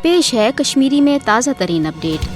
پیش ہے کشمیری میں تازہ ترین اپڈیٹ۔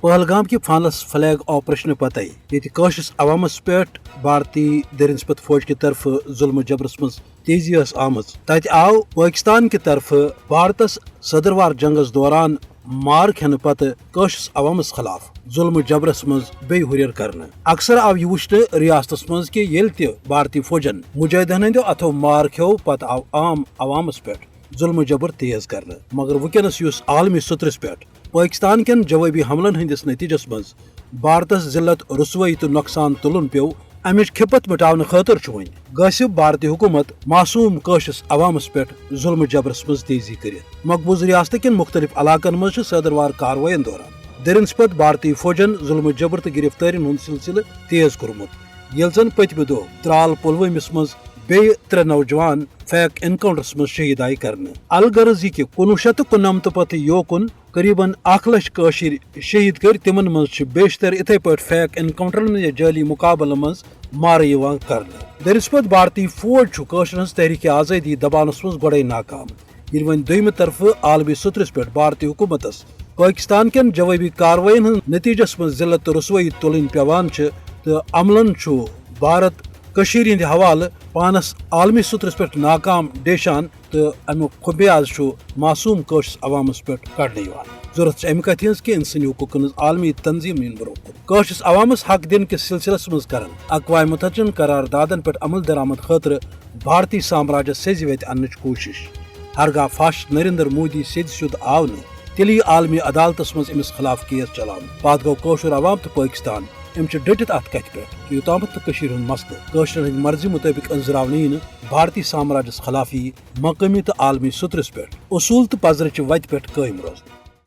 پہلگام کی فانس فلیگ آپریشن پتہ یہ قشرس عوامس پہ بھارتی درنسپت فوج کی طرف ظلم جبرس مز تیزی آمت تت آو پاکستان کی طرف بھارتس صدروار جنگس دوران مار کھین پتہ قشرس عوامس خلاف ظلم جبرس مز بی ہریر کرنے اکثر آو یہ وچھنے ریاستس مز کہ یل تہ بھارتی فوجن مجاہدین ہندو اتھو مار کھو پتہ آو عام عوامس پہ ظلم جبر تیز کرنے مگر ونکس اس عالمی سطرس پہ پاکستان کن جوابی حملن ہندس نتیجس مز بھارتس ذلت رسوائی تو نقصان تلن پیو امچ کھپت مٹاؤن خاطر ون گژھِ بھارتی حکومت معصوم قشرس عوامس پہ ظلم جبرس مز تیزی کرت مقبوض ریاست کن مختلف علاقن مز صدروار کاروائین دوران درنسپت بھارتی فوجن ظلم جبر تو گرفتاری ہند سلسلہ تیز کورمت یل زن پتمہ دہ ترال پلوامس مز بی 3 نوجوان فیک انکاؤنٹرس مز شہید آئی کرنے الغرض یہ کہ 1999 پتہ یوکن قریباً 1 لچھ قشر شہید کر تمن مز بیشتر اتھے پہ فیک انکاؤنٹرن یا جعلی مقابلہ مز مارے کرنے درنسپت بھارتی فوج قشر ہز تحریک آزادی دبانس مز گوڑے ناکام یل ون دویمہ طرف عالمی سطرس پہ بھارتی حکومتس پاکستان کن جوابی کاروائین ہند نتیجس مز ذلت رسوائی تلن پیوان تو عملن بھارت کشیر ہند حوالہ پانس عالمی سطرس پہ ناکام ڈیشان تو امیک خمیاز معصوم قشرس عوامس پہ کڑنے ضرورت امہ کتھ ہز کہ انسانی حقوقن عالمی تنظیم ان برو قشرس عوامس حق دن کس سلسلس مز کرن اقوام متحدہ قراردادن پہ عمل درآمد خاطر بھارتی سامراجس سیز ویت انچ کوشش ہرگاہ فاشسٹ نریندر مودی سیز شد آو تیلی عالمی عدالتس مز امس خلاف کیس چلان پات گو قشر عوام تو پاکستان ام ڈٹت ات کت پہ کہ یوتامت تو ہند مسئلہ قشرن ہند مرضی مطابق انزراون بھارتی سامراجس خلاف مقامی تو عالمی سطرس پہ اصول تو پزرچہ وتہ پہ قائم روزن۔